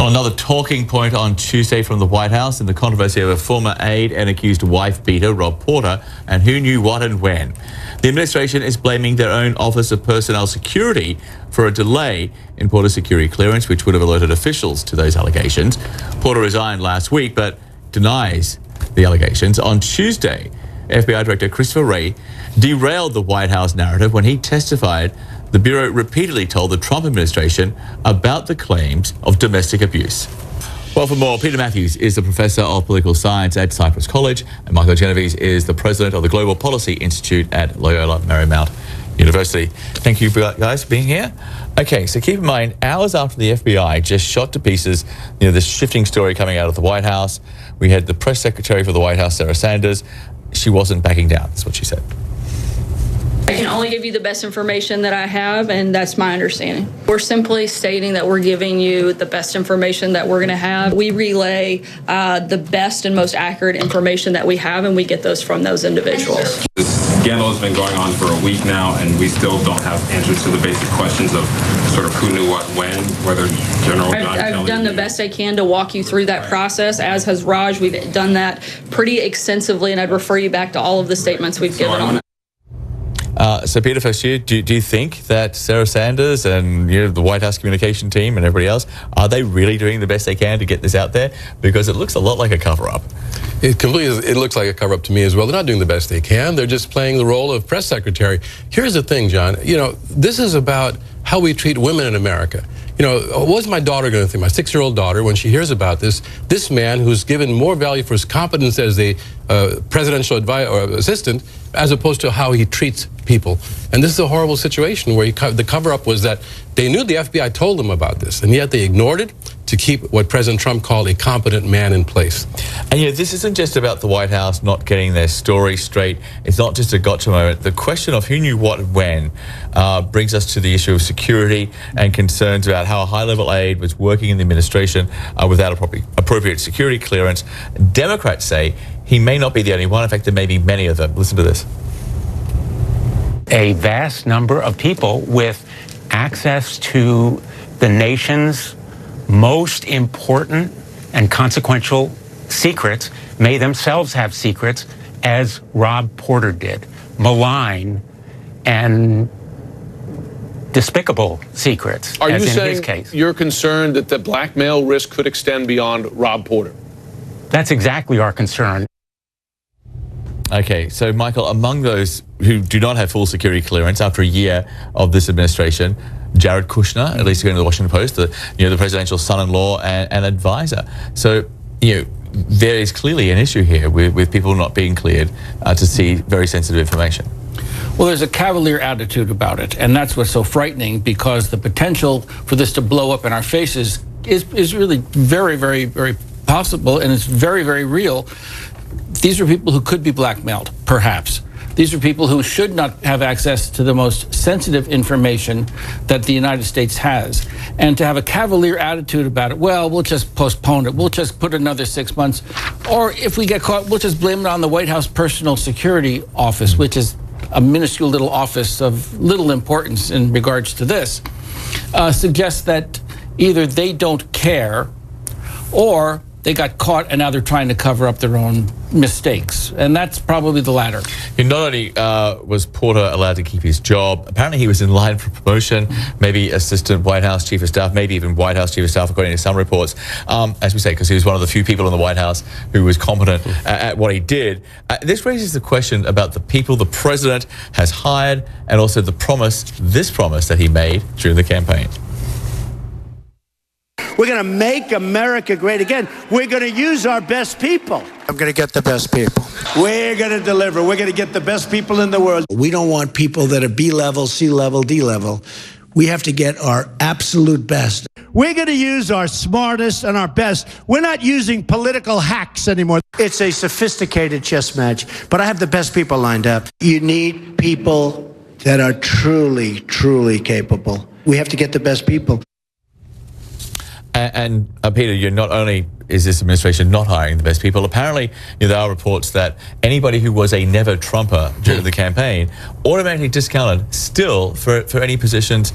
Well, another talking point on Tuesday from the White House in the controversy of a former aide and accused wife beater, Rob Porter, and who knew what and when. The administration is blaming their own Office of Personnel Security for a delay in Porter's security clearance, which would have alerted officials to those allegations. Porter resigned last week, but denies the allegations. On Tuesday, FBI Director Christopher Wray derailed the White House narrative when he testified the Bureau repeatedly told the Trump administration about the claims of domestic abuse. Well, for more, Peter Mathews is the Professor of Political Science at Cypress College, and Michael Genovese is the President of the Global Policy Institute at Loyola Marymount University. Thank you guys for being here. Okay, so keep in mind, hours after the FBI just shot to pieces, this shifting story coming out of the White House, we had the press secretary for the White House, Sarah Sanders. She wasn't backing down, that's what she said. I can only give you the best information that I have, and that's my understanding. We're simply stating that we're giving you the best information that we're going to have. We relay the best and most accurate information that we have, and we get those from those individuals. This scandal has been going on for a week now, and we still don't have answers to the basic questions of sort of who knew what when, whether General John Kelly... I've done the best I can to walk you through that process, as has Raj. We've done that pretty extensively, and I'd refer you back to all of the statements we've given on it. So, Peter, first year, do you think that Sarah Sanders and the White House communication team and everybody else, are they really doing the best they can to get this out there? Because it looks a lot like a cover-up. It looks like a cover-up to me as well. They're not doing the best they can. They're just playing the role of press secretary. Here's the thing, John. This is about how we treat women in America. What's my daughter going to think, my 6-year-old daughter, when she hears about this man who's given more value for his competence as a presidential advisor or assistant, as opposed to how he treats people. And this is a horrible situation where the cover-up was that they knew the FBI told them about this, and yet they ignored it to keep what President Trump called a competent man in place. And this isn't just about the White House not getting their story straight. It's not just a gotcha moment. The question of who knew what and when brings us to the issue of security and concerns about how a high-level aide was working in the administration without appropriate security clearance. Democrats say he may not be the only one. In fact, there may be many of them. Listen to this. A vast number of people with access to the nation's most important and consequential secrets may themselves have secrets, as Rob Porter did. Malign and despicable secrets. Are you as in saying his case. You're concerned that the blackmail risk could extend beyond Rob Porter? That's exactly our concern. Okay, so Michael, among those who do not have full security clearance after a year of this administration, Jared Kushner, at least according to the Washington Post, the presidential son-in-law and advisor. So, there is clearly an issue here with people not being cleared to see very sensitive information. Well, there's a cavalier attitude about it, and that's what's so frightening, because the potential for this to blow up in our faces is really very, very, very possible, and it's very, very real. These are people who could be blackmailed, perhaps. These are people who should not have access to the most sensitive information that the United States has. And to have a cavalier attitude about it, well, we'll just postpone it. We'll just put another 6 months. Or if we get caught, we'll just blame it on the White House Personal Security Office, which is a minuscule little office of little importance in regards to this, suggests that either they don't care or they got caught and now they're trying to cover up their own mistakes. And that's probably the latter. Not only was Porter allowed to keep his job, apparently he was in line for promotion, maybe assistant White House chief of staff, maybe even White House chief of staff, according to some reports, as we say, because he was one of the few people in the White House who was competent at what he did. This raises the question about the people the president has hired and also this promise that he made during the campaign. We're going to make America great again. We're going to use our best people. I'm going to get the best people. We're going to deliver. We're going to get the best people in the world. We don't want people that are B-level, C-level, D-level. We have to get our absolute best. We're going to use our smartest and our best. We're not using political hacks anymore. It's a sophisticated chess match, but I have the best people lined up. You need people that are truly, truly capable. We have to get the best people. And Peter, you're not only is this administration not hiring the best people, apparently there are reports that anybody who was a never Trumper during the campaign automatically discounted still for any positions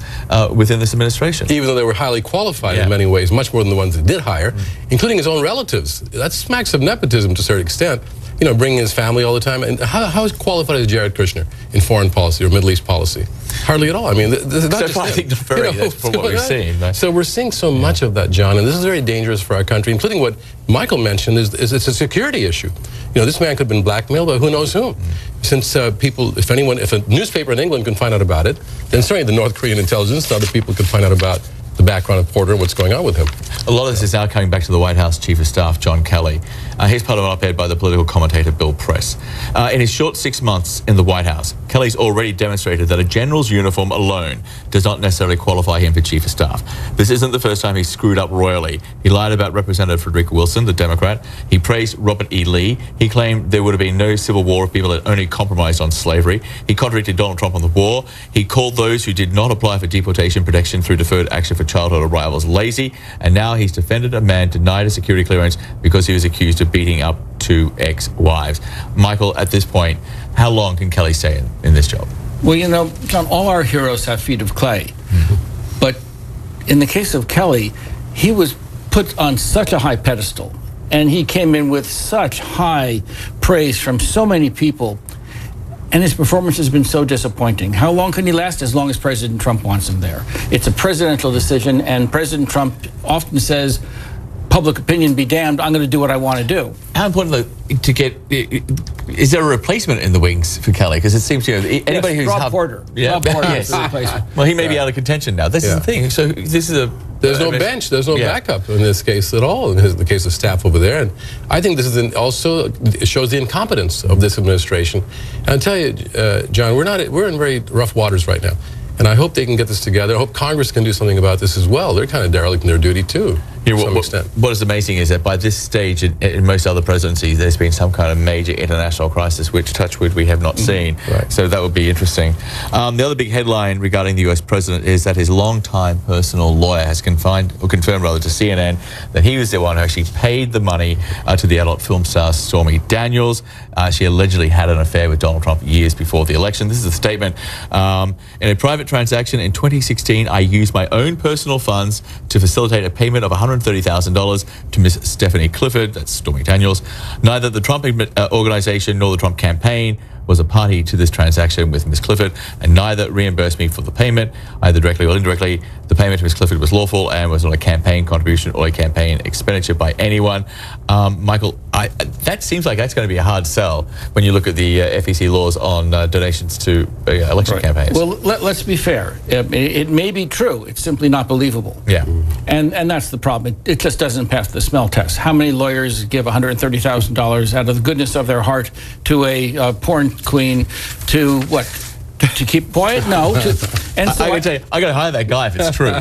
within this administration. Even though they were highly qualified in many ways, much more than the ones that did hire, including his own relatives. That smacks of nepotism to a certain extent. You know, bringing his family all the time. And how is qualified as Jared Kushner in foreign policy or Middle East policy? Hardly at all. I mean, this is not just I think that's from what we've seen. Right? So we're seeing so much of that, John, and this is very dangerous for our country, including what Michael mentioned, is it's a security issue. You know, this man could have been blackmailed by who knows whom. Since if a newspaper in England can find out about it, then certainly the North Korean intelligence and other people can find out about the background of Porter and what's going on with him. A lot of this is now coming back to the White House Chief of Staff, John Kelly. He's part of an op-ed by the political commentator Bill Press. In his short 6 months in the White House, Kelly's already demonstrated that a general's uniform alone does not necessarily qualify him for Chief of Staff. This isn't the first time he's screwed up royally. He lied about Representative Frederica Wilson, the Democrat. He praised Robert E. Lee. He claimed there would have been no civil war if people had only compromised on slavery. He contradicted Donald Trump on the war. He called those who did not apply for deportation protection through deferred action for childhood arrivals lazy, and now he's defended a man denied a security clearance because he was accused of beating up 2 ex-wives. Michael, at this point, how long can Kelly stay in this job? Well, you know, John, all our heroes have feet of clay. But in the case of Kelly, he was put on such a high pedestal, and he came in with such high praise from so many people, and his performance has been so disappointing. How long can he last? As long as President Trump wants him there. It's a presidential decision, and President Trump often says, public opinion be damned, I'm going to do what I want to do. How important to get, is there a replacement in the wings for Kelly? Because it seems, you know, anybody who's... Rob Porter. Rob Porter is the replacement. Well, he may be out of contention now. This is the thing. So this is a... There's no bench. There's no backup in this case at all, in the case of staff over there. And I think this is also it shows the incompetence of this administration. And I'll tell you, John, we're in very rough waters right now. And I hope they can get this together. I hope Congress can do something about this as well. They're kind of derelict in their duty, too, to some extent. What is amazing is that by this stage, in most other presidencies, there's been some kind of major international crisis, which, touch wood, we have not seen. Right. So that would be interesting. The other big headline regarding the U.S. president is that his longtime personal lawyer has confirmed to CNN that he was the one who actually paid the money to the adult film star Stormy Daniels. She allegedly had an affair with Donald Trump years before the election. This is a statement. In a private transaction in 2016, I used my own personal funds to facilitate a payment of $130,000 to Miss Stephanie Clifford, that's Stormy Daniels. Neither the Trump organization nor the Trump campaign was a party to this transaction with Ms. Clifford, and neither reimbursed me for the payment, either directly or indirectly. The payment to Ms. Clifford was lawful and was not a campaign contribution or a campaign expenditure by anyone. Michael, that seems like that's going to be a hard sell when you look at the FEC laws on donations to election campaigns. Well, let's be fair. It may be true. It's simply not believable. Yeah. And that's the problem. It just doesn't pass the smell test. How many lawyers give $130,000 out of the goodness of their heart to a porn queen to what? To keep quiet? No. And so I can tell you, I got to hire that guy if it's true.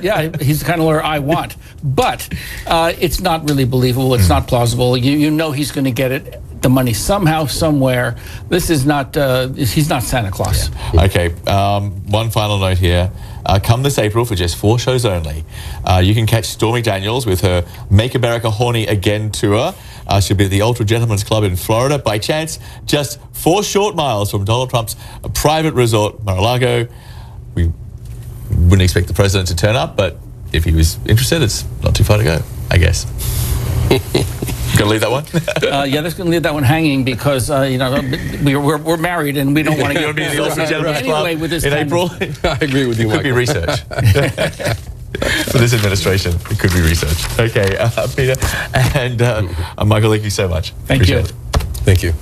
Yeah, he's the kind of lawyer I want. But it's not really believable. It's not plausible. You know he's going to get it. The money somehow, somewhere. This is not, he's not Santa Claus. Yeah. Okay, one final note here. Come this April, for just 4 shows only, you can catch Stormy Daniels with her Make America Horny Again tour. She'll be at the Ultra Gentlemen's Club in Florida. By chance, just 4 short miles from Donald Trump's private resort, Mar-a-Lago. We wouldn't expect the president to turn up, but if he was interested, it's not too far to go, I guess. Gonna leave that one? Yeah, that's gonna leave that one hanging because you know we're married and we don't want to get be the Ultra Gentlemen's Club anyway with this in April. I agree with you. It could be research. For this administration, it could be research. Okay, Peter and Michael, thank you so much. Thank you. Appreciate it. Thank you.